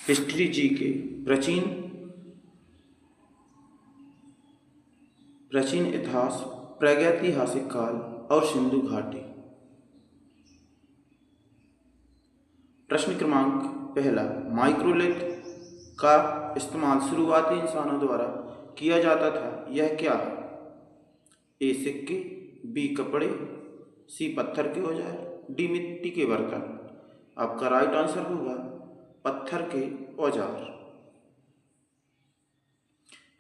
History जी के प्राचीन इतिहास, प्रागैतिहासिक काल और सिंधु घाटी। प्रश्न क्रमांक पहला, माइक्रोलिथ का इस्तेमाल शुरुआती इंसानों द्वारा किया जाता था, यह क्या है? ए सिक्के, बी कपड़े, सी पत्थर के औजार, डी मिट्टी के बर्तन। आपका राइट आंसर होगा पत्थर के औजार।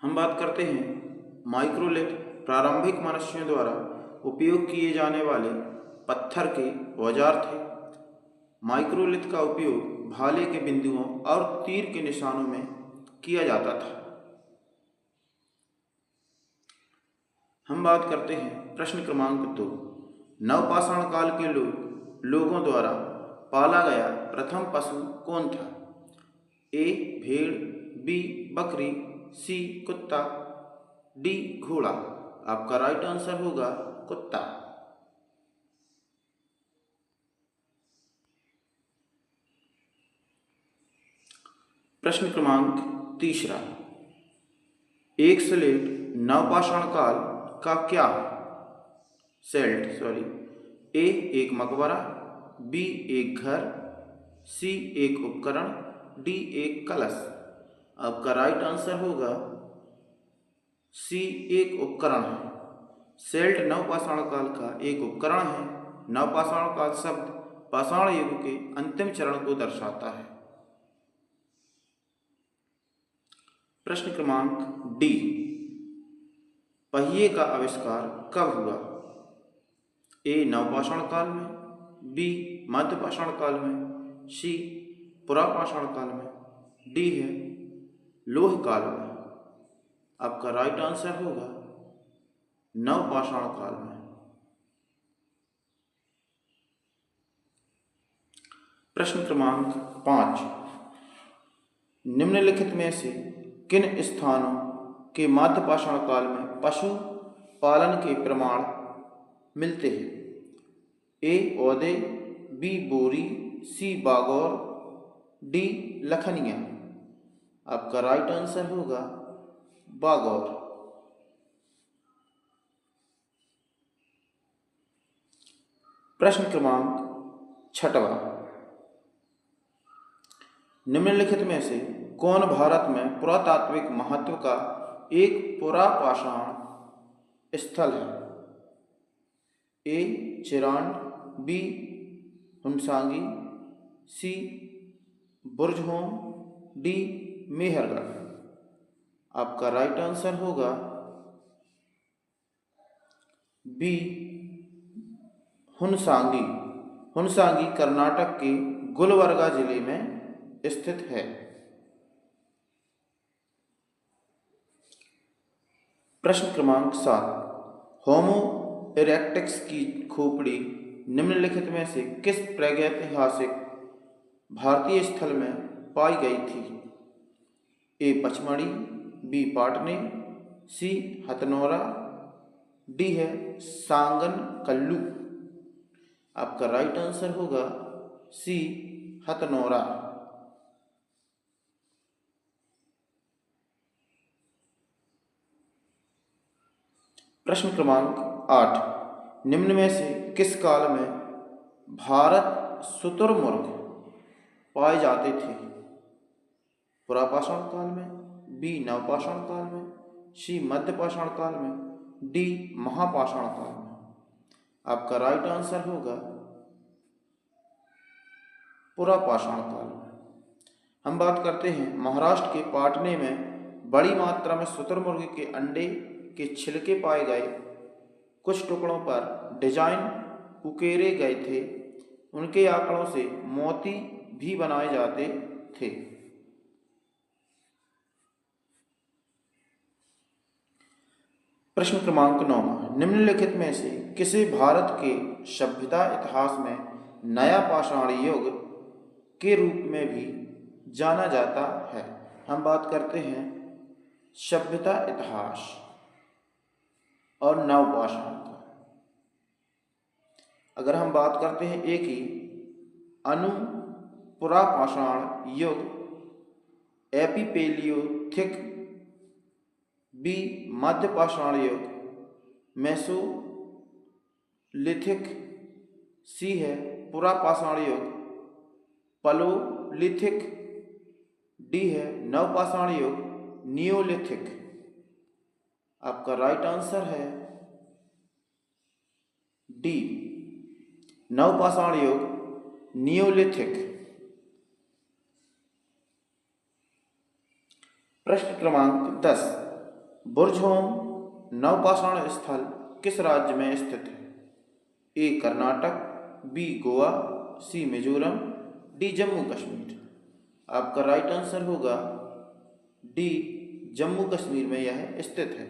हम बात करते हैं माइक्रोलिथ प्रारंभिक मनुष्यों द्वारा उपयोग किए जाने वाले पत्थर के औजार थे। माइक्रोलिथ का उपयोग भाले के बिंदुओं और तीर के निशानों में किया जाता था। हम बात करते हैं प्रश्न क्रमांक 2, नवपाषाण काल के लोगों द्वारा पाला गया प्रथम पशु कौन था? ए भेड़, बी बकरी, सी कुत्ता, डी घोड़ा। आपका राइट आंसर होगा कुत्ता। प्रश्न क्रमांक 3, एक स्लेट नवपाषाण काल का क्या है? ए एक मकबरा, बी एक घर, सी एक उपकरण, डी एक कलश। आपका राइट आंसर होगा सी एक उपकरण है। सेल्ट नवपाषाण काल का एक उपकरण है। नवपाषाण काल शब्द पाषाण युग के अंतिम चरण को दर्शाता है। प्रश्न क्रमांक डी, पहिए का आविष्कार कब हुआ? ए नवपाषाण काल में, बी मध्यपाषाण काल में, सी पुरापाषाण काल में, डी है लोह काल में। आपका राइट आंसर होगा नवपाषाण काल में। प्रश्न क्रमांक 5, निम्नलिखित में से किन स्थानों के मध्यपाषाण काल में पशु पालन के प्रमाण मिलते हैं? ए औदे, बी बोरी, सी बागौर, डी लखनिया। आपका राइट आंसर होगा बागौर। प्रश्न क्रमांक 6, निम्नलिखित में से कौन भारत में पुरातात्विक महत्व का एक पुरापाषाण स्थल है? ए चिरांड, बी हुनसांगी, सी बुर्जहोम, डी मेहरगढ़। आपका राइट आंसर होगा बी हुनसांगी। हुनसांगी कर्नाटक के गुलबर्गा जिले में स्थित है। प्रश्न क्रमांक 7, होमो इरेक्टस की खोपड़ी निम्नलिखित में से किस प्रागैतिहासिक भारतीय स्थल में पाई गई थी? ए पचमढ़ी, बी पाटने, सी हथनौरा, डी है सांगन कल्लू। आपका राइट आंसर होगा सी हथनौरा। प्रश्न क्रमांक 8, निम्न में से किस काल में भारत शुतुरमुर्ग पाए जाते थे? पुरापाषाण काल में, बी नवपाषाण काल में, सी मध्यपाषाण काल में, डी महापाषाण काल में। आपका राइट आंसर होगा पुरापाषाण काल में। हम बात करते हैं महाराष्ट्र के पाटने में बड़ी मात्रा में शुतुरमुर्ग के अंडे के छिलके पाए गए। कुछ टुकड़ों पर डिजाइन उकेरे गए थे। उनके आंकड़ों से मोती भी बनाए जाते थे। प्रश्न क्रमांक 9, निम्नलिखित में से किसे भारत के सभ्यता इतिहास में नया पाषाण युग के रूप में भी जाना जाता है? हम बात करते हैं सभ्यता इतिहास और नवपाषाण का। अगर हम बात करते हैं एक ही पुरापाषाण युग एपिपेलियोथिक, बी मध्य पाषाण युग मेसोलिथिक, सी है पुरा पाषाण युग पलोलिथिक, डी है नवपाषाण युग नियोलिथिक। आपका राइट आंसर है डी नवपाषाण युग नियोलिथिक। प्रश्न क्रमांक 10, बुर्ज़होम नवपाषाण स्थल किस राज्य में स्थित है? ए कर्नाटक, बी गोवा, सी मिजोरम, डी जम्मू कश्मीर। आपका राइट आंसर होगा डी जम्मू कश्मीर में यह स्थित है।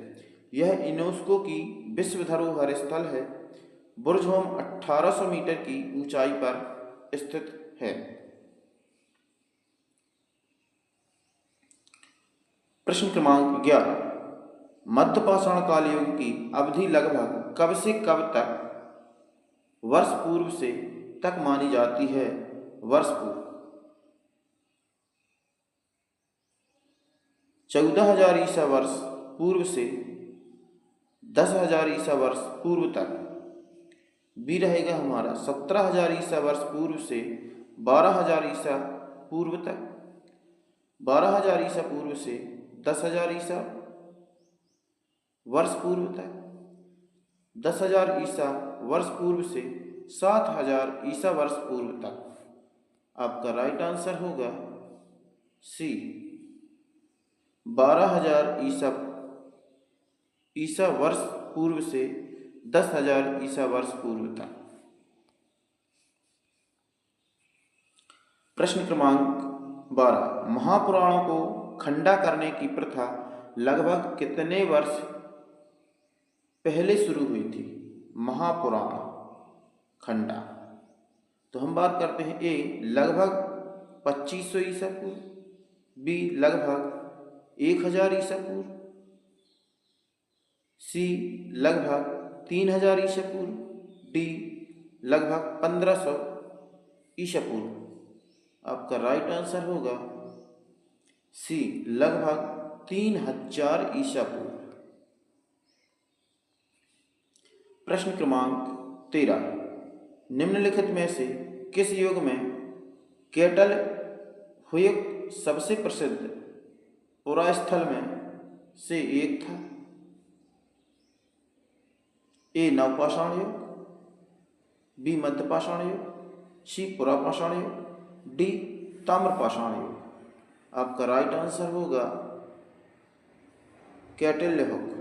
यह यूनेस्को की विश्व धरोहर स्थल है। बुर्ज़होम 1800 मीटर की ऊंचाई पर स्थित है। प्रश्न क्रमांक 11, मध्य पाषाण काल युग की अवधि लगभग कब से कब तक वर्ष पूर्व से तक मानी जाती है? वर्ष पूर्व 14,000 ईसा वर्ष पूर्व से 10,000 ईसा वर्ष पूर्व तक। बी रहेगा हमारा 17,000 ईसा वर्ष पूर्व से 12,000 ईसा पूर्व तक, 12,000 ईसा पूर्व से 10,000 ईसा वर्ष पूर्व तक, 10,000 ईसा वर्ष पूर्व से 7,000 ईसा वर्ष पूर्व तक। आपका राइट आंसर होगा सी 12,000 ईसा वर्ष पूर्व से 10,000 ईसा वर्ष पूर्व तक। प्रश्न क्रमांक 12, महापुराणों को खंडा करने की प्रथा लगभग कितने वर्ष पहले शुरू हुई थी? महापुराण खंडा। तो हम बात करते हैं ए लगभग 2500 ईसा पूर्व, बी लगभग 1000 ईसा पूर्व, सी लगभग 3000 ईसा पूर्व, डी लगभग 1500 ईसा पूर्व। आपका राइट आंसर होगा सी लगभग 3000 ईसा पूर्व। प्रश्न क्रमांक 13, निम्नलिखित में से किस युग में केटल हुयक सबसे प्रसिद्ध पुरास्थल में से एक था? ए नवपाषाण युग, बी मध्यपाषाण युग, सी पुरापाषाण युग, डी ताम्रपाषाण युग। आपका राइट आंसर होगा कैटलहुक।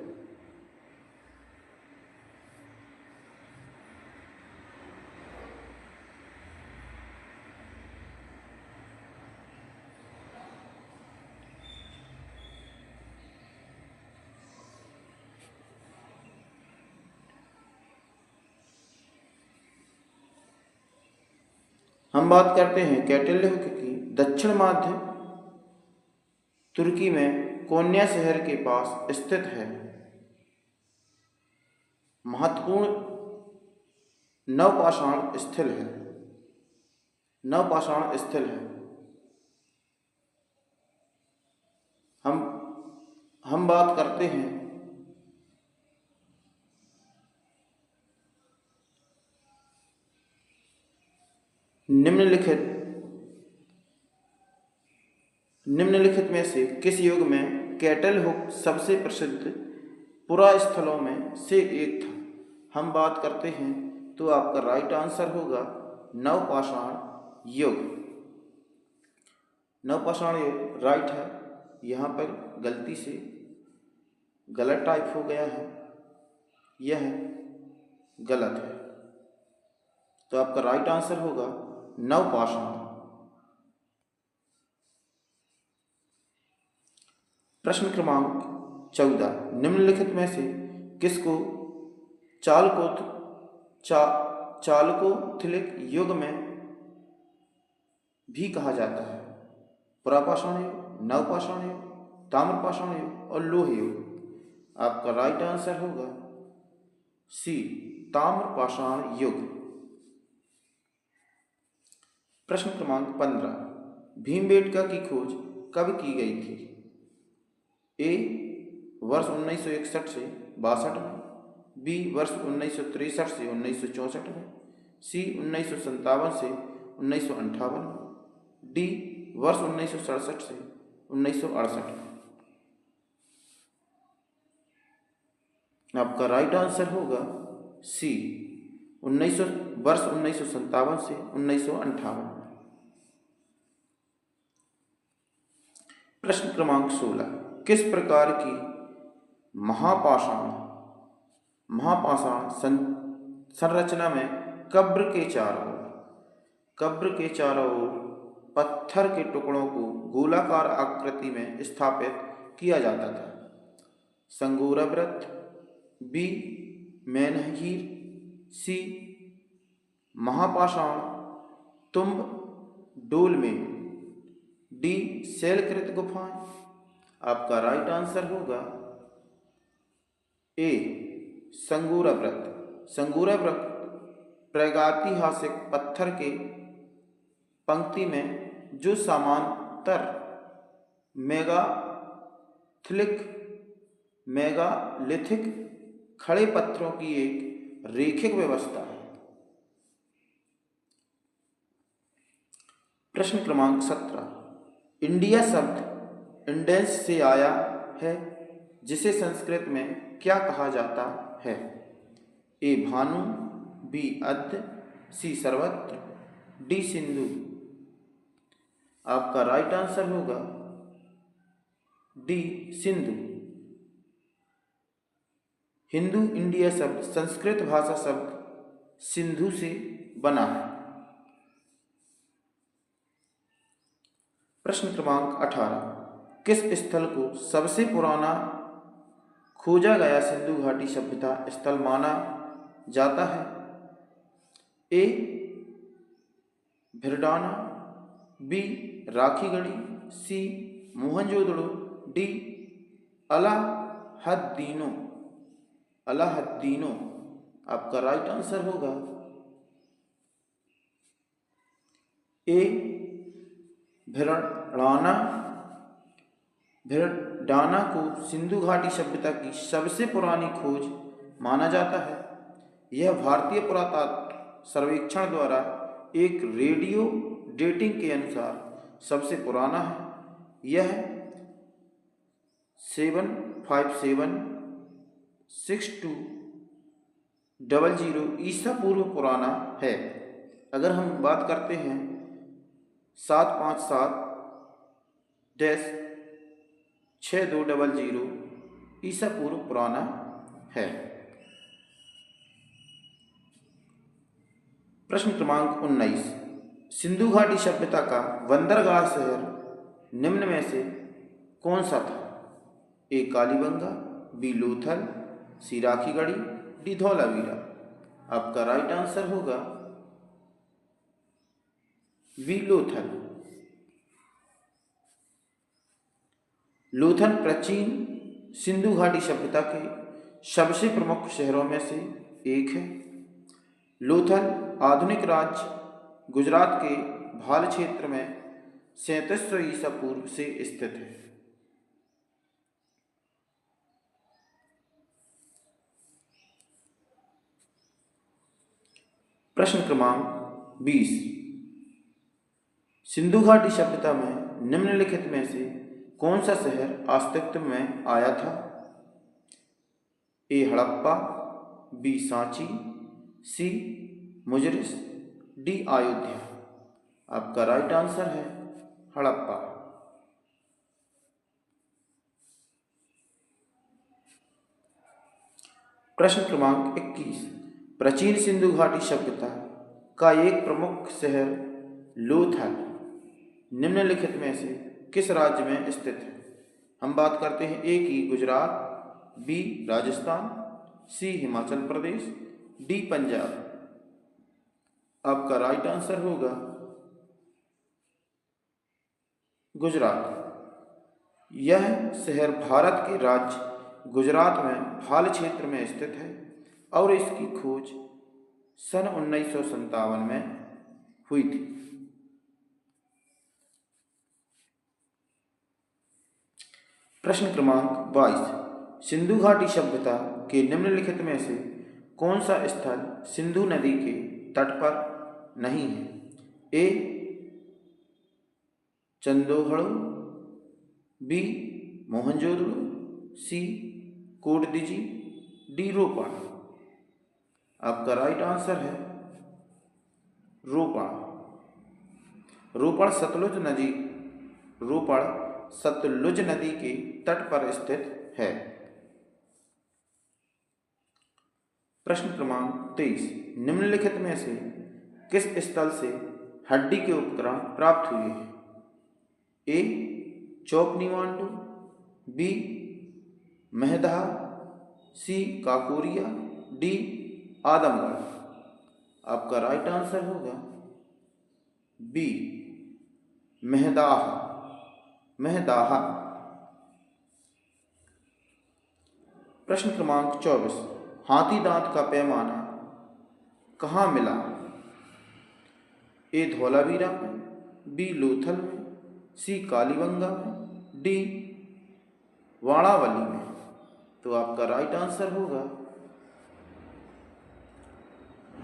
हम बात करते हैं कैटलहुक की। दक्षिण मध्य तुर्की में कोन्या शहर के पास स्थित है। महत्वपूर्ण नवपाषाण स्थल है, नवपाषाण स्थल है। हम बात करते हैं निम्नलिखित में से किस युग में कैटलहुक सबसे प्रसिद्ध पुरास्थलों में से एक था? हम बात करते हैं तो आपका राइट आंसर होगा नवपाषाण युग। नवपाषाण युग राइट है। यहाँ पर गलती से गलत टाइप हो गया है, यह गलत है। तो आपका राइट आंसर होगा नवपाषाण। प्रश्न क्रमांक 14, निम्नलिखित में से किसको चालकोलिथिक युग में भी कहा जाता है? पुरापाषाण युग, नवपाषाण युग, ताम्रपाषाण युग और लोह युग। आपका राइट आंसर होगा सी ताम्रपाषाण युग। प्रश्न क्रमांक 15, भीमबेटका की खोज कब की गई थी? ए वर्ष 1961 से 62 में, बी वर्ष 1963 से 1964 में, सी 1957 से 1958 में, डी वर्ष 1967 से 1968 में। आपका राइट आंसर होगा सी 1900 वर्ष 1957 से 1958 में। प्रश्न क्रमांक 16, किस प्रकार की महापाषाण संरचना में कब्र के चारों ओर पत्थर के टुकड़ों को गोलाकार आकृति में स्थापित किया जाता था? संगोरा व्रत, बी मैनहीर, सी महापाषाण तुम्ब डोलमेन, डी शैलकृत गुफाएं। आपका राइट आंसर होगा ए संगोरा व्रत। संगोरा व्रत प्रागैतिहासिक पत्थर के पंक्ति में जो समांतर मेगालिथिक खड़े पत्थरों की एक रेखिक व्यवस्था है। प्रश्न क्रमांक 17, इंडिया शब्द इंडेंस से आया है, जिसे संस्कृत में क्या कहा जाता है? ए भानु, बी अद्य, सी सर्वत्र, डी सिंधु। आपका राइट आंसर होगा डी सिंधु। हिंदू इंडिया शब्द संस्कृत भाषा शब्द सिंधु से बना है। प्रश्न क्रमांक 18, किस स्थल को सबसे पुराना खोजा गया सिंधु घाटी सभ्यता स्थल माना जाता है? ए भिरडाना, बी राखीगढ़ी, सी मोहनजोदड़ो, डी अलाहद्दीनो। आपका राइट आंसर होगा ए भिरडाना को सिंधु घाटी सभ्यता की सबसे पुरानी खोज माना जाता है। यह भारतीय पुरातत्व सर्वेक्षण द्वारा एक रेडियो डेटिंग के अनुसार सबसे पुराना है। यह 757-6200 ईसा पूर्व पुराना है। अगर हम बात करते हैं 757-6200 ईसा पूर्व पुराना है। प्रश्न क्रमांक 19, सिंधु घाटी सभ्यता का बंदरगाह शहर निम्न में से कौन सा था? ए कालीबंगा, बी लोथल, सी राखीगढ़ी, डी धौलावीरा। आपका राइट आंसर होगा बी लोथल। लोथल प्राचीन सिंधु घाटी सभ्यता के सबसे प्रमुख शहरों में से एक है। लोथल आधुनिक राज्य गुजरात के भाल क्षेत्र में 3700 ईसा पूर्व से स्थित है। प्रश्न क्रमांक 20, सिंधु घाटी सभ्यता में निम्नलिखित में से कौन सा शहर अस्तित्व में आया था? ए हड़प्पा, बी सांची, सी मुजरिस, डी अयोध्या। आपका राइट आंसर है हड़प्पा। प्रश्न क्रमांक 21, प्राचीन सिंधु घाटी सभ्यता का एक प्रमुख शहर लोथल निम्नलिखित में से किस राज्य में स्थित है? हम बात करते हैं ए की गुजरात, बी राजस्थान, सी हिमाचल प्रदेश, डी पंजाब। आपका राइट आंसर होगा गुजरात। यह शहर भारत के राज्य गुजरात में भाल क्षेत्र में स्थित है और इसकी खोज सन 1957 में हुई थी। प्रश्न क्रमांक 22। सिंधु घाटी सभ्यता के निम्नलिखित में से कौन सा स्थल सिंधु नदी के तट पर नहीं है? ए चंदोहड़ो, बी मोहनजोदड़ो, सी कोटदीजी, डी रोपड़। आपका राइट आंसर है रोपड़। रोपड़ सतलुज नदी के तट पर स्थित है। प्रश्न क्रमांक 23। निम्नलिखित में से किस स्थल से हड्डी के उपकरण प्राप्त हुए हैं? ए चौपनीवांडू, बी महदहा, सी काकोरिया, डी आदमगढ़। आपका राइट आंसर होगा बी महदाहा। प्रश्न क्रमांक 24। हाथी दांत का पैमाना कहाँ मिला? ए धौलावीरा में, बी लोथल में, सी कालीबंगा में, डी वाणावली में। तो आपका राइट आंसर होगा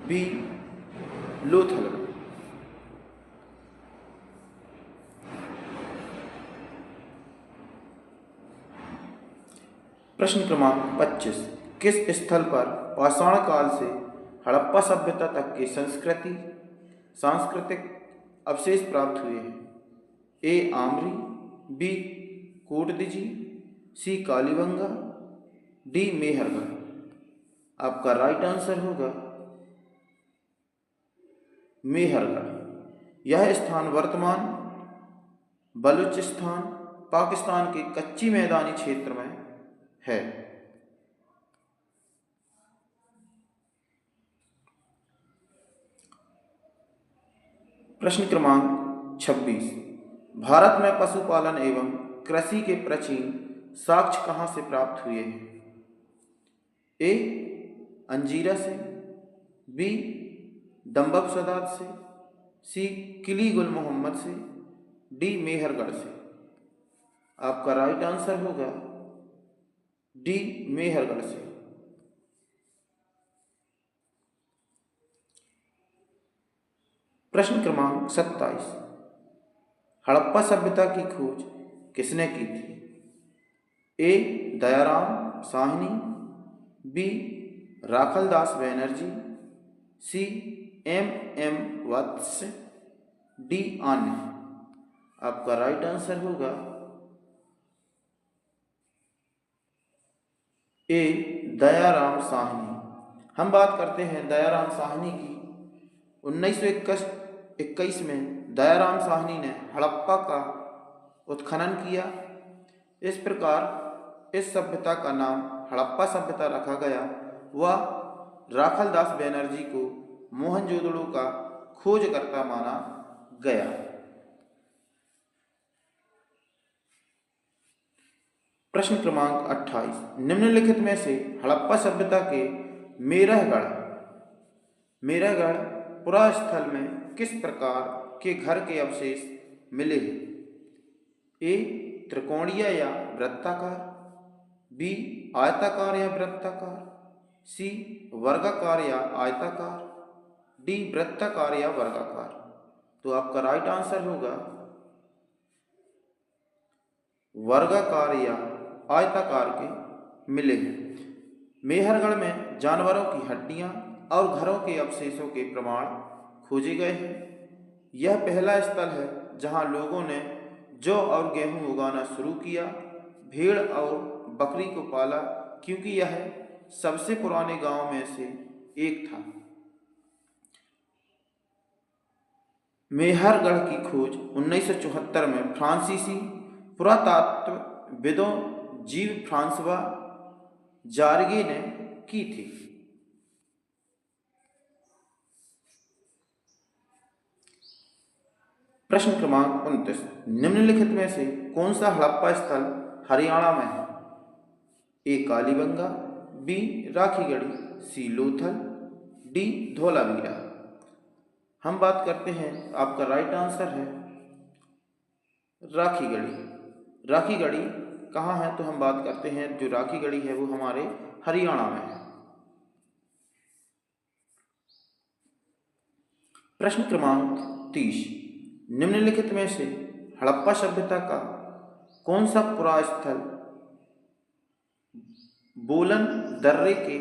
बी लोथल में। प्रश्न क्रमांक 25। किस स्थल पर पाषाण काल से हड़प्पा सभ्यता तक के सांस्कृतिक अवशेष प्राप्त हुए हैं? ए आमरी, बी कोटदीजी, सी कालीबंगा, डी मेहरगढ़। आपका राइट आंसर होगा मेहरगढ़। यह स्थान वर्तमान बलूचिस्तान पाकिस्तान के कच्ची मैदानी क्षेत्र में है। प्रश्न क्रमांक 26। भारत में पशुपालन एवं कृषि के प्राचीन साक्ष्य कहाँ से प्राप्त हुए हैं? ए अंजीरा से, बी दम्बब सदात से, सी किली गुल मोहम्मद से, डी मेहरगढ़ से। आपका राइट आंसर होगा डी मेहरगढ़ से। प्रश्न क्रमांक 27। हड़प्पा सभ्यता की खोज किसने की थी? A Dayaram Sahni, B Rakhaldas Banerjee, C M Vats, D आन्य। आपका राइट आंसर होगा ए दयाराम साहनी। हम बात करते हैं दयाराम साहनी की। 1921 में दयाराम साहनी ने हड़प्पा का उत्खनन किया। इस प्रकार इस सभ्यता का नाम हड़प्पा सभ्यता रखा गया। वह राखलदास बैनर्जी को मोहनजोदड़ो का खोजकर्ता माना गया। प्रश्न क्रमांक 28। निम्नलिखित में से हड़प्पा सभ्यता के मेरहगढ़ पुरास्थल में किस प्रकार के घर के अवशेष मिले हैं? ए त्रिकोणीय या वृत्ताकार, बी आयताकार या वृत्ताकार, सी वर्गाकार या आयताकार, डी वृत्ताकार या वर्गाकार। तो आपका राइट आंसर होगा वर्गाकार या आयताकार के मिले हैं। मेहरगढ़ में जानवरों की हड्डियां और घरों के अवशेषों के प्रमाण खोजे गए हैं। यह पहला स्थल है जहां लोगों ने जौ और गेहूं उगाना शुरू किया। भेड़ और बकरी को पाला क्योंकि यह सबसे पुराने गांव में से एक था। मेहरगढ़ की खोज 1974 में फ्रांसीसी पुरातत्वविदों जीव फ्रांसवा जारगे ने की थी। प्रश्न क्रमांक 29। निम्नलिखित में से कौन सा हड़प्पा स्थल हरियाणा में है? ए कालीबंगा, बी राखीगढ़ी, सी लोथल, डी धौलावीरा। हम बात करते हैं, आपका राइट आंसर है राखीगढ़ी। राखीगढ़ी कहाँ है, तो हम बात करते हैं जो राखी गढ़ी है वो हमारे हरियाणा में है। प्रश्न क्रमांक 30, निम्नलिखित में से हड़प्पा सभ्यता का कौन सा पुरास्थल बोलन दर्रे के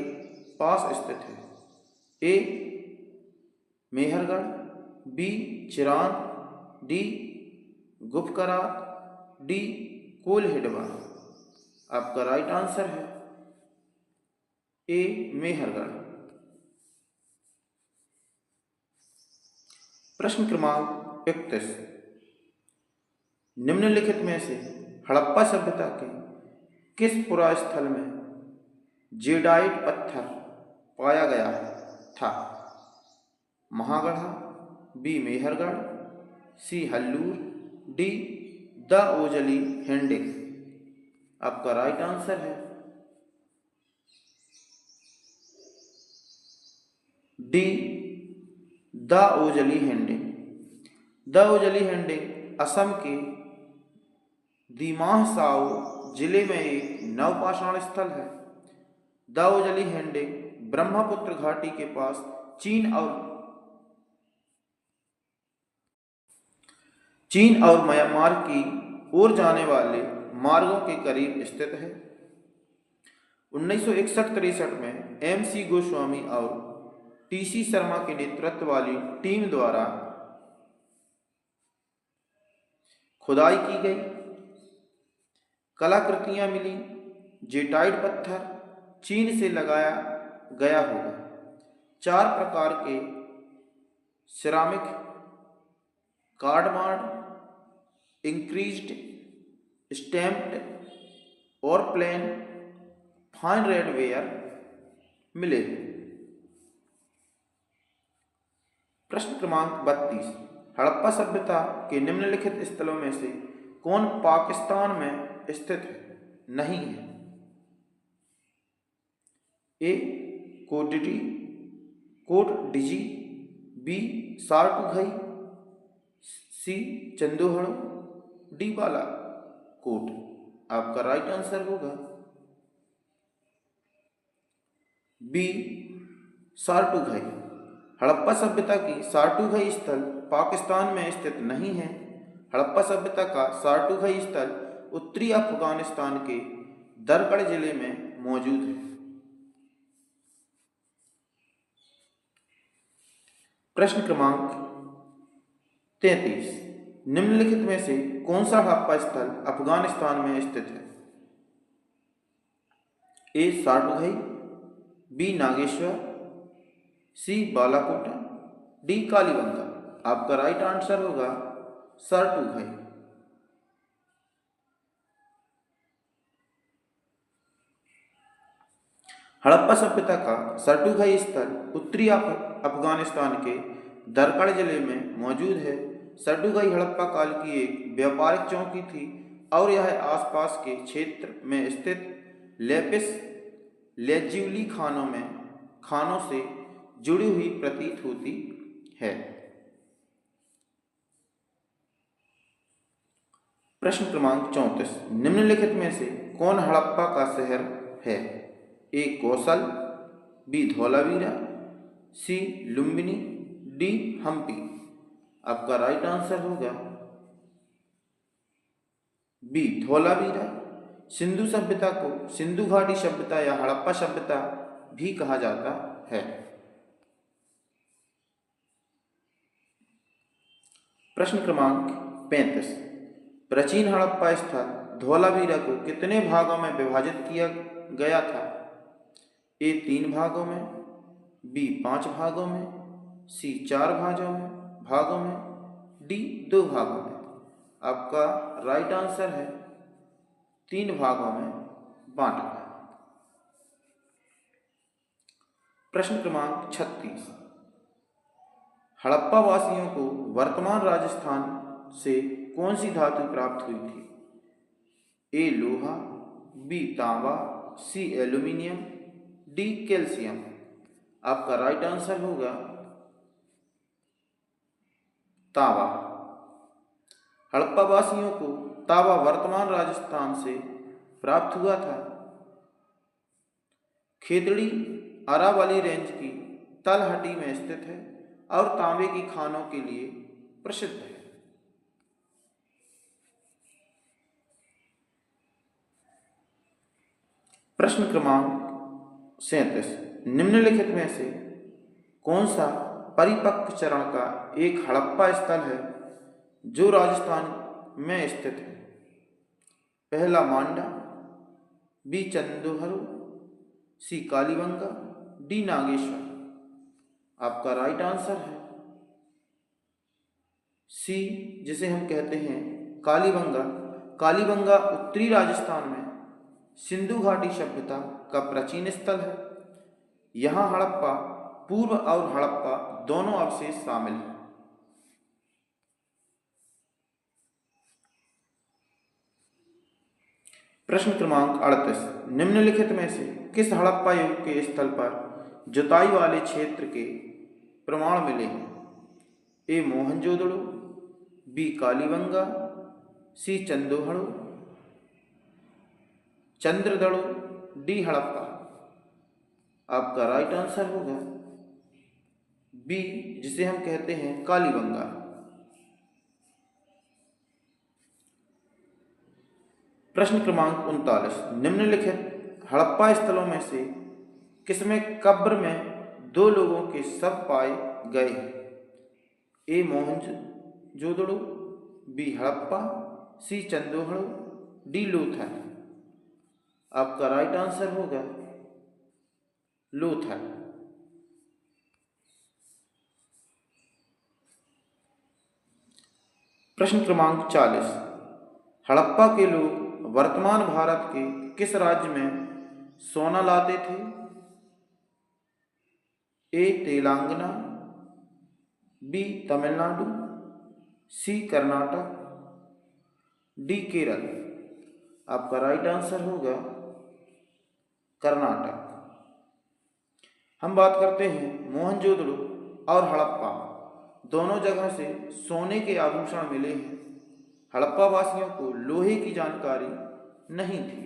पास स्थित है? ए मेहरगढ़, बी चिरान, डी गुपकरा, डी कोल्हिडवा। आपका राइट आंसर है ए मेहरगढ़। प्रश्न क्रमांक 31, निम्नलिखित में से हड़प्पा सभ्यता के किस पुरास्थल में जेडाइट पत्थर पाया गया था? Mahagara, B Mehrgarh, C Hallur, D Daojali हेंडिक। आपका राइट आंसर है डी द ओजली हेंडिक। द ओजली हेंडिक असम के दिमाह साओ जिले में एक नवपाषाण स्थल है। द ओजली हेंडिक ब्रह्मपुत्र घाटी के पास चीन और म्यांमार की ओर जाने वाले मार्गों के करीब स्थित है। 1961-63 में MC गोस्वामी और TC शर्मा के नेतृत्व वाली टीम द्वारा खुदाई की गई, कलाकृतियां मिली। जेटाइट पत्थर चीन से लगाया गया होगा। 4 प्रकार के सिरामिक, कार्डमार्ड, इंक्रीज्ड, स्टैम्प्ड और प्लेन फाइन रेड वेयर मिले। प्रश्न क्रमांक 32, हड़प्पा सभ्यता के निम्नलिखित स्थलों में से कौन पाकिस्तान में स्थित नहीं है? ए कोटडिजी, बी सार्टुघई, सी चंदोहड़, डी बालाकोट। आपका राइट आंसर होगा बी सार्टुघई। हड़प्पा सभ्यता की सार्टुघई स्थल पाकिस्तान में स्थित नहीं है। हड़प्पा सभ्यता का सार्टुघई स्थल उत्तरी अफगानिस्तान के दरकड़ जिले में मौजूद है। प्रश्न क्रमांक 33, निम्नलिखित में से कौन सा हड़प्पा स्थल अफगानिस्तान में स्थित है? ए सार्टुघई, बी नागेश्वर, सी बालाकोट, डी कालीबंगा। आपका राइट आंसर होगा सार्टुघई। हड़प्पा सभ्यता का सार्टुघई स्थल उत्तरी अफगानिस्तान के दरकड़ जिले में मौजूद है। सार्टुघई हड़प्पा काल की एक व्यापारिक चौकी थी और यह आसपास के क्षेत्र में स्थित लेपिस लेज्यूली खानों से जुड़ी हुई प्रतीत होती है। प्रश्न क्रमांक 34, निम्नलिखित में से कौन हड़प्पा का शहर है? ए कौशल, बी धौलावीरा, सी लुम्बिनी, डी हम्पी। आपका राइट आंसर होगा बी धौलावीरा। सिंधु सभ्यता को सिंधु घाटी सभ्यता या हड़प्पा सभ्यता भी कहा जाता है। प्रश्न क्रमांक 35, प्राचीन हड़प्पा स्थल धौलावीरा को कितने भागों में विभाजित किया गया था? ए 3 भागों में, बी 5 भागों में, सी 4 भागों में, डी 2 भागों में। आपका राइट आंसर है 3 भागों में बांटा गया। प्रश्न क्रमांक 36, हड़प्पा वासियों को वर्तमान राजस्थान से कौन सी धातु प्राप्त हुई थी? ए लोहा, बी तांबा, सी एल्यूमिनियम, डी कैल्शियम। आपका राइट आंसर होगा तांबा। हड़प्पा वासियों को तांबा वर्तमान राजस्थान से प्राप्त हुआ था। खेतड़ी अरावली रेंज की तलहटी में स्थित है और तांबे की खानों के लिए प्रसिद्ध है। प्रश्न क्रमांक 37, निम्नलिखित में से कौन सा परिपक्व चरण का एक हड़प्पा स्थल है जो राजस्थान में स्थित है? पहला मांडा, बी चंदोहरो, सी कालीबंगा, डी नागेश्वर। आपका राइट आंसर है सी, जिसे हम कहते हैं कालीबंगा। कालीबंगा उत्तरी राजस्थान में सिंधु घाटी सभ्यता का प्राचीन स्थल है। यहाँ हड़प्पा पूर्व और हड़प्पा दोनों अवशेष शामिल हैं। प्रश्न क्रमांक 38, निम्नलिखित में से किस हड़प्पा युग के स्थल पर जुताई वाले क्षेत्र के प्रमाण मिले हैं? ए मोहनजोदड़ो, बी कालीबंगा, सी चंदोहड़ो, चंद्रदड़ो, डी हड़प्पा। आपका राइट आंसर होगा बी, जिसे हम कहते हैं कालीबंगा। प्रश्न क्रमांक 39, निम्नलिखित हड़प्पा स्थलों में से किसमें कब्र में 2 लोगों के शव पाए गए हैं? ए मोहनजोदड़ो, बी हड़प्पा, सी चंदोहड़ो, डी लोथल। आपका राइट आंसर होगा लोथल। प्रश्न क्रमांक 40, हड़प्पा के लोग वर्तमान भारत के किस राज्य में सोना लाते थे? ए तेलंगाना, बी तमिलनाडु, सी कर्नाटक, डी केरल। आपका राइट आंसर होगा कर्नाटक। हम बात करते हैं मोहनजोदड़ो और हड़प्पा दोनों जगह से सोने के आभूषण मिले हैं। हड़प्पा वासियों को लोहे की जानकारी नहीं थी।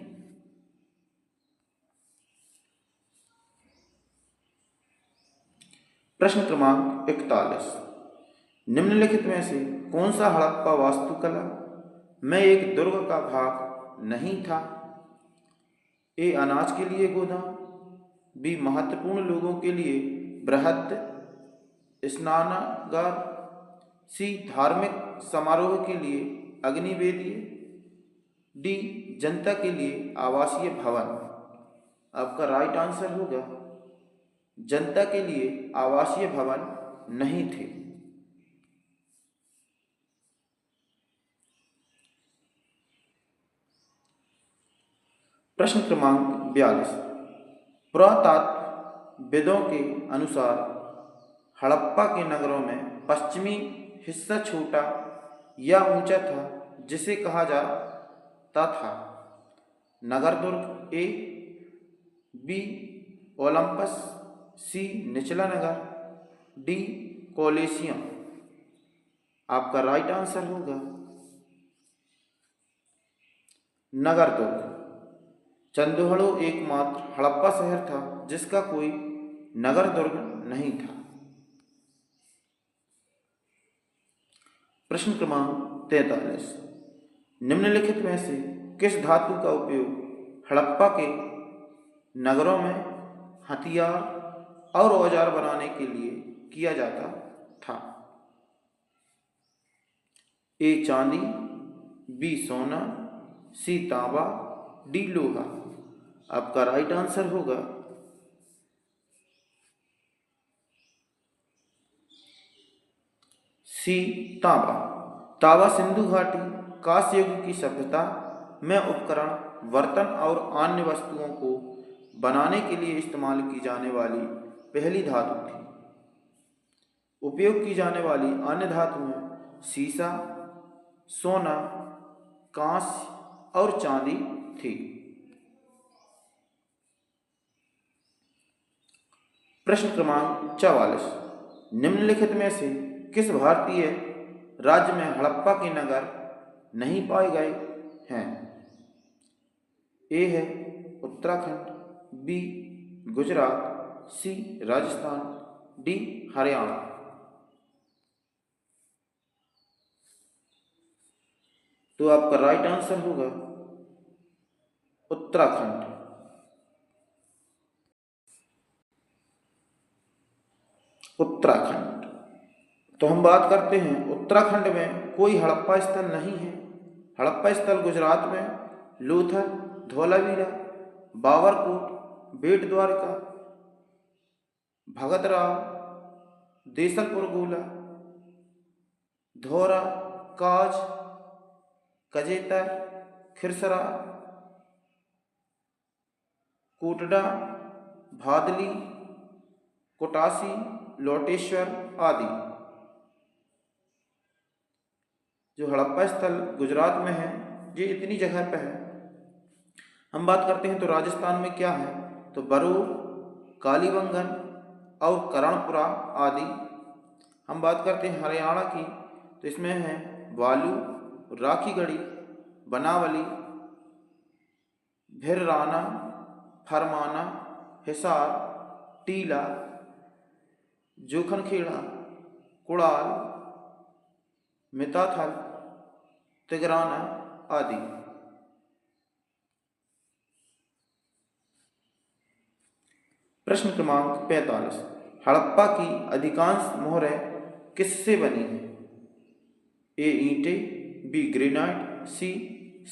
प्रश्न क्रमांक 41, निम्नलिखित में से कौन सा हड़प्पा वास्तुकला में एक दुर्ग का भाग नहीं था? ए अनाज के लिए गोदाम, बी महत्वपूर्ण लोगों के लिए बृहद स्नानागार, सी धार्मिक समारोह के लिए अग्निवेदी, डी जनता के लिए आवासीय भवन। आपका राइट आंसर होगा जनता के लिए आवासीय भवन नहीं थे। प्रश्न क्रमांक 42, पुरातत्वविदों के अनुसार हड़प्पा के नगरों में पश्चिमी हिस्सा छोटा या ऊंचा था जिसे कहा जाता था नगर दुर्ग, ए, बी ओलंपस, सी निचला नगर, डी कोलिसियम। आपका राइट आंसर होगा नगर दुर्ग। चंदोहड़ो एकमात्र हड़प्पा शहर था जिसका कोई नगर दुर्ग नहीं था। प्रश्न क्रमांक 43, निम्नलिखित में से किस धातु का उपयोग हड़प्पा के नगरों में हथियार और औजार बनाने के लिए किया जाता था? ए चांदी, बी सोना, सी तांबा, डी लोहा। आपका राइट आंसर होगा सी तांबा। तांबा सिंधु घाटी कांस्य युग की सभ्यता में उपकरण, बर्तन और अन्य वस्तुओं को बनाने के लिए इस्तेमाल की जाने वाली पहली धातु थी। उपयोग की जाने वाली अन्य धातुएं सीसा, सोना, कांस्य और चांदी थी। प्रश्न क्रमांक 44, निम्नलिखित में से किस भारतीय राज्य में हड़प्पा के नगर नहीं पाए गए हैं? ए है उत्तराखंड, बी गुजरात, सी राजस्थान, डी हरियाणा। तो आपका राइट आंसर होगा उत्तराखंड। उत्तराखंड। तो हम बात करते हैं उत्तराखंड में कोई हड़प्पा स्थल नहीं है। हड़प्पा स्थल गुजरात में लोथल, धौलावीरा, बाबरकोट, बेट द्वारका, भगतराव, देसलपुर गोला, धौरा, काज, कजेतर, खिरसरा, कोटडा, भादली, कोटासी, लोटेश्वर आदि। जो हड़प्पा स्थल गुजरात में है ये इतनी जगह पे है। हम बात करते हैं तो राजस्थान में क्या है, तो बरूर, कालीबंगन और करणपुरा आदि। हम बात करते हैं हरियाणा की तो इसमें है वालू, राखीगढ़ी, बनावली, भिरराना, फरमाना, हिसार, टीला, जोखनखेड़ा, कुड़ाल, मिताथल, तिगराना आदि। प्रश्न क्रमांक 45। हड़प्पा की अधिकांश मोहरें किससे बनी हैं? ए ईंटें, बी ग्रेनाइट, सी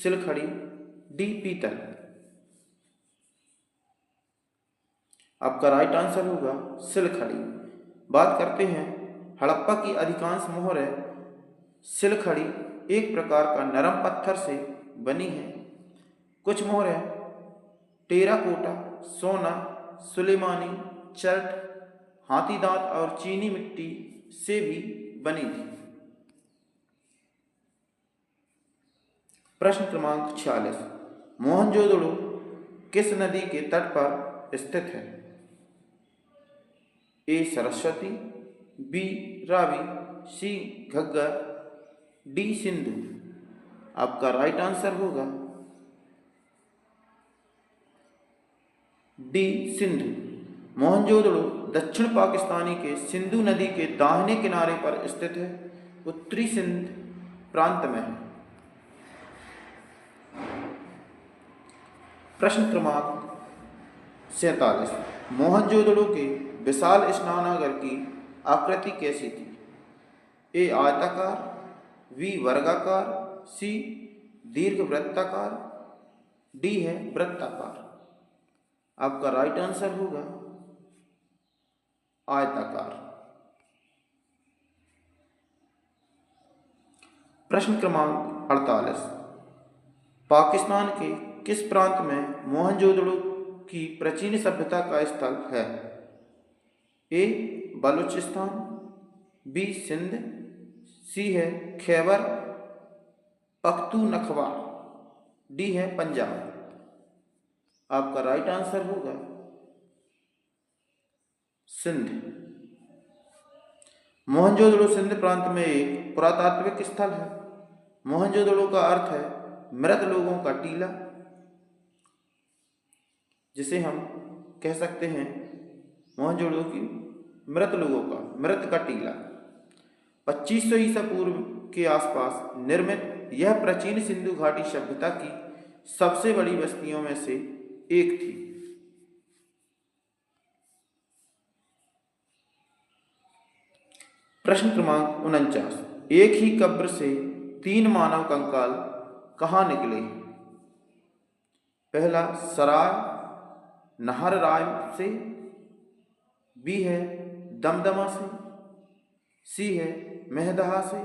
सिलखड़ी, डी पीतल। आपका राइट आंसर होगा सिलखड़ी। बात करते हैं हड़प्पा की अधिकांश मोहरें सिलखड़ी एक प्रकार का नरम पत्थर से बनी है। कुछ मोहरें टेराकोटा, सोना, सुलेमानी, चर्ट, हाथी दांत और चीनी मिट्टी से भी बनी थी। प्रश्न क्रमांक 46। मोहनजोदड़ो किस नदी के तट पर स्थित है? ए सरस्वती, बी रावी, सी घग्गर, डी सिंधु। आपका राइट आंसर होगा डी सिंधु। मोहनजोदड़ो दक्षिण पाकिस्तानी के सिंधु नदी के दाहिने किनारे पर स्थित है, उत्तरी सिंध प्रांत में है। प्रश्न क्रमांक 47। मोहनजोदड़ो के विशाल स्नानागार की आकृति कैसी थी? ए आयताकार, बी वर्गाकार, सी दीर्घ वृत्ताकार, डी है वृत्ताकार। आपका राइट आंसर होगा आयताकार। प्रश्न क्रमांक 48। पाकिस्तान के किस प्रांत में मोहनजोदड़ो की प्राचीन सभ्यता का स्थल है? ए बलूचिस्तान, बी सिंध, सी है खैबर पख्तूनख्वा, डी है पंजाब। आपका राइट आंसर होगा सिंध। मोहनजोदड़ो सिंध प्रांत में एक पुरातात्विक स्थल है। मोहनजोदड़ो का अर्थ है मृत लोगों का टीला, जिसे हम कह सकते हैं मोहनजोदड़ो की मृत लोगों का, मृत का टीला। 2500 ईसा पूर्व के आसपास निर्मित यह प्राचीन सिंधु घाटी सभ्यता की सबसे बड़ी बस्तियों में से एक थी। प्रश्न क्रमांक 49। एक ही कब्र से 3 मानव कंकाल कहाँ निकले? पहला सराय नाहरराय से, बी है दमदमा से, सी है मेहदहा से,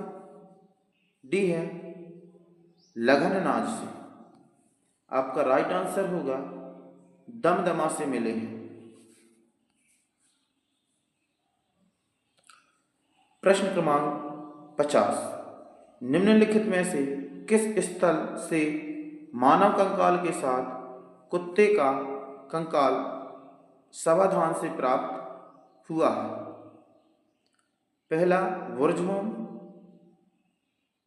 डी है लघननाज से। आपका राइट आंसर होगा दमदमा से मिले हैं। प्रश्न क्रमांक 50। निम्नलिखित में से किस स्थल से मानव कंकाल के साथ कुत्ते का कंकाल सावधान से प्राप्त हुआ है? पहला बुर्जहोम,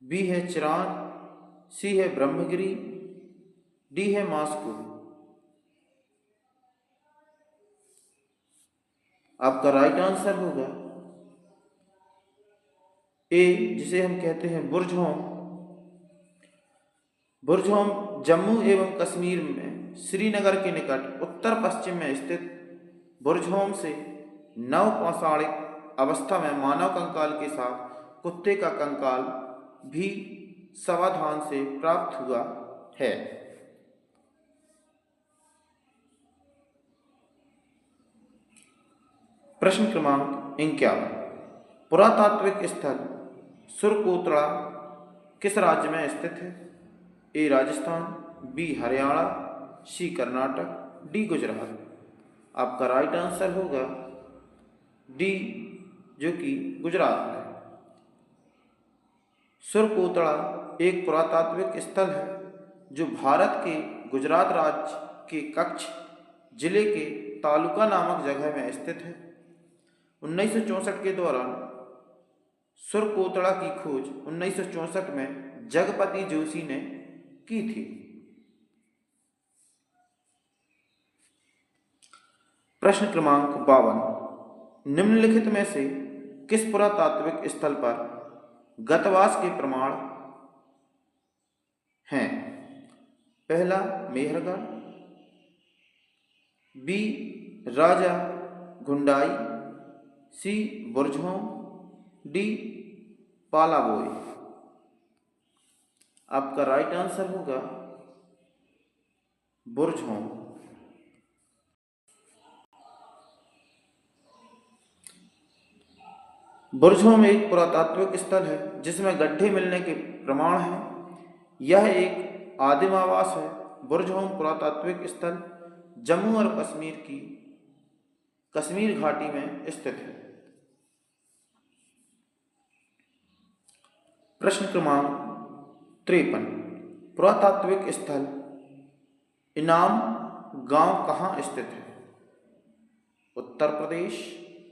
बी है चिरान, सी है ब्रह्मगिरी, डी है मास्को। आपका राइट आंसर होगा ए, जिसे हम कहते हैं बुर्जहोम। बुर्जहोम जम्मू एवं कश्मीर में श्रीनगर के निकट उत्तर पश्चिम में स्थित बुर्जहोम से नवपाषाणिक अवस्था में मानव कंकाल के साथ कुत्ते का कंकाल भी सावधान से प्राप्त हुआ है। प्रश्न क्रमांक 51, पुरातात्विक स्थल सुरकोतड़ा किस राज्य में स्थित है? ए राजस्थान, बी हरियाणा, सी कर्नाटक, डी गुजरात। आपका राइट आंसर होगा डी, जो कि गुजरात है। सुरकोतड़ा एक पुरातात्विक स्थल है जो भारत के गुजरात राज्य के कच्छ जिले के तालुका नामक जगह में स्थित है। 1964 के दौरान सुरकोतड़ा की खोज 1964 में जगपति जोशी ने की थी। प्रश्न क्रमांक 52, निम्नलिखित में से किस पुरातात्विक स्थल पर गतवास के प्रमाण हैं? पहला मेहरगढ़, बी राजा गुंडाई, सी बुर्जहोम, डी पालाबोई। आपका राइट आंसर होगा बुर्जहोम। बुर्जहोम एक पुरातात्विक स्थल है जिसमें गड्ढे मिलने के प्रमाण हैं। यह एक आदिम आवास है। बुर्जहोम पुरातात्विक स्थल जम्मू और कश्मीर की कश्मीर घाटी में स्थित है। प्रश्न क्रमांक 53, पुरातात्विक स्थल इनाम गांव कहाँ स्थित है? उत्तर प्रदेश,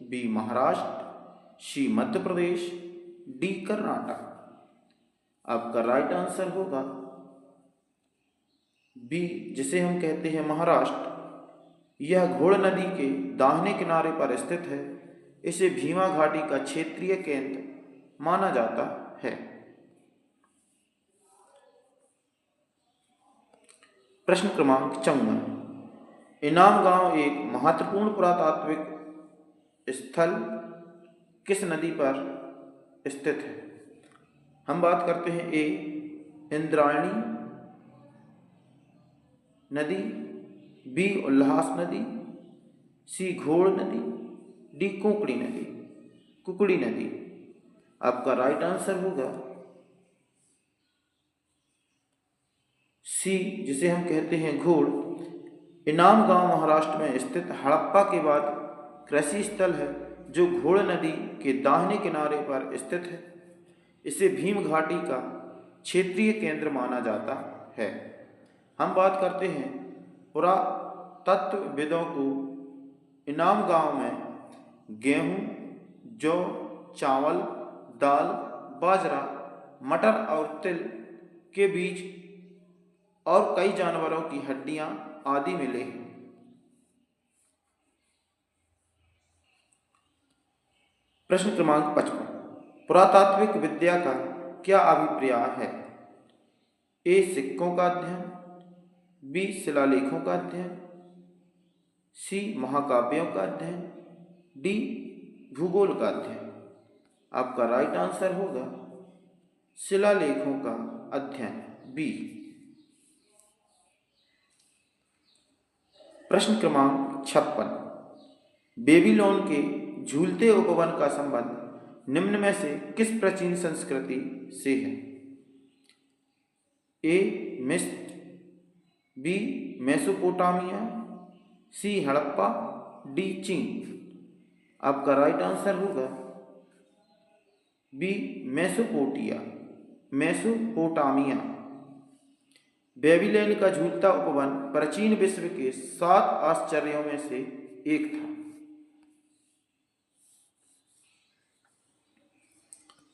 बी महाराष्ट्र, सी मध्य प्रदेश, डी कर्नाटक। आपका राइट आंसर होगा बी, जिसे हम कहते हैं महाराष्ट्र। यह घोड़ नदी के दाहिने किनारे पर स्थित है। इसे भीमा घाटी का क्षेत्रीय केंद्र माना जाता है। प्रश्न क्रमांक 54, इनाम गांव एक महत्वपूर्ण पुरातात्विक स्थल किस नदी पर स्थित है? हम बात करते हैं ए इंद्रायणी नदी, बी उल्लास नदी, सी घोड़ नदी, डी कुकड़ी नदी। आपका राइट आंसर होगा सी, जिसे हम कहते हैं घोड़। इनाम गांव महाराष्ट्र में स्थित हड़प्पा के बाद कृषि स्थल है जो घोड़ नदी के दाहिने किनारे पर स्थित है। इसे भीम घाटी का क्षेत्रीय केंद्र माना जाता है। हम बात करते हैं पुरातत्वविदों को इनाम गांव में गेहूं, जौ, चावल, दाल, बाजरा, मटर और तिल के बीज और कई जानवरों की हड्डियां आदि मिले हैं। प्रश्न क्रमांक 55, पुरातात्विक विद्या का क्या अभिप्राय है? ए सिक्कों का अध्ययन, बी शिलालेखों का अध्ययन, सी महाकाव्यों का अध्ययन, डी भूगोल का अध्ययन। आपका राइट आंसर होगा शिलालेखों का अध्ययन, बी। प्रश्न क्रमांक 56, बेबीलोन के झूलते उपवन का संबंध निम्न में से किस प्राचीन संस्कृति से है? ए मिस्र, बी मेसोपोटामिया, सी हड़प्पा, डी चीन। आपका राइट आंसर होगा बी मेसोपोटामिया। बेबीलोन का झूलता उपवन प्राचीन विश्व के 7 आश्चर्यों में से एक था।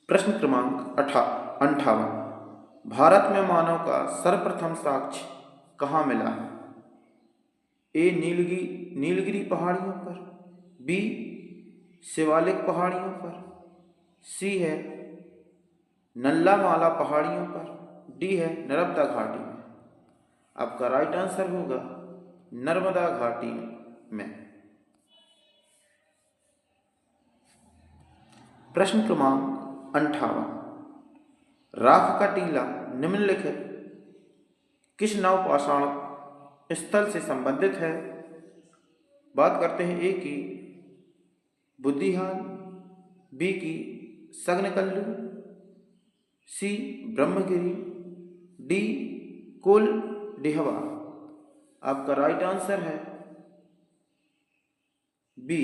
प्रश्न क्रमांक 58, भारत में मानव का सर्वप्रथम साक्ष्य कहाँ मिला है? ए नीलगिरी पहाड़ियों पर, बी शिवालिक पहाड़ियों पर, सी है नल्ला माला पहाड़ियों पर, डी है नर्मदा घाटी में। आपका राइट आंसर होगा नर्मदा घाटी में। प्रश्न क्रमांक 58, राख का टीला निम्नलिखित किस नवपाषाण स्थल से संबंधित है? बात करते हैं ए की बुद्धिहाल, बी की सगनकल्लू, सी ब्रह्मगिरी, डी कुल डिहवा। आपका राइट आंसर है बी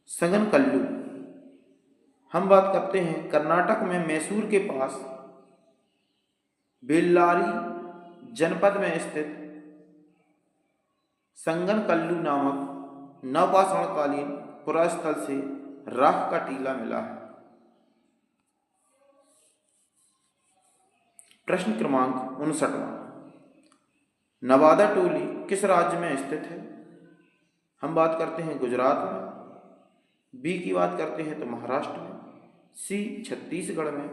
सगनकल्लू। हम बात करते हैं कर्नाटक में मैसूर के पास बेल्लारी जनपद में स्थित संगनकल्लू नामक नवपाषाणकालीन पुरास्थल से राख का टीला मिला है। प्रश्न क्रमांक 59, नवादा टोली किस राज्य में स्थित है? हम बात करते हैं गुजरात में, बी की बात करते हैं तो महाराष्ट्र में, सी छत्तीसगढ़ में,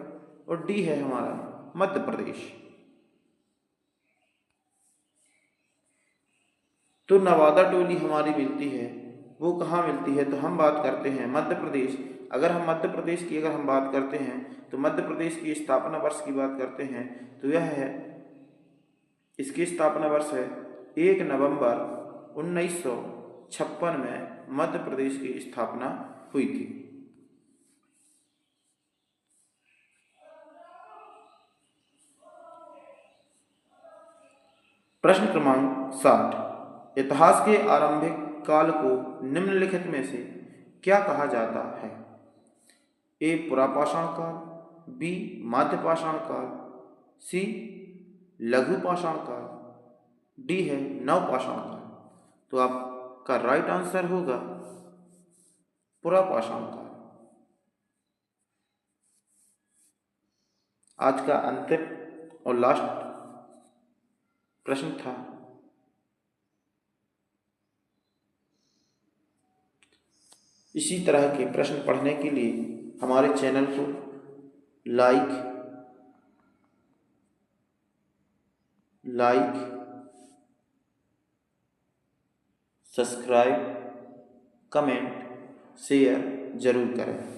और डी है हमारा मध्य प्रदेश। तो नवादा टोली हमारी मिलती है, वो कहाँ मिलती है? तो हम बात करते हैं मध्य प्रदेश। अगर हम मध्य प्रदेश की बात करते हैं तो मध्य प्रदेश की स्थापना वर्ष की बात करते हैं तो यह है, इसकी स्थापना वर्ष है 1 नवंबर 1956 में मध्य प्रदेश की स्थापना हुई थी। प्रश्न क्रमांक 60, इतिहास के आरंभिक काल को निम्नलिखित में से क्या कहा जाता है? ए पुरापाषाण काल, बी मध्यपाषाण काल, सी लघुपाषाण काल, डी है नवपाषाण काल। तो आपका राइट आंसर होगा पुरापाषाण काल। आज का अंतिम और लास्ट प्रश्न था। इसी तरह के प्रश्न पढ़ने के लिए हमारे चैनल को लाइक, सब्सक्राइब, कमेंट, शेयर जरूर करें।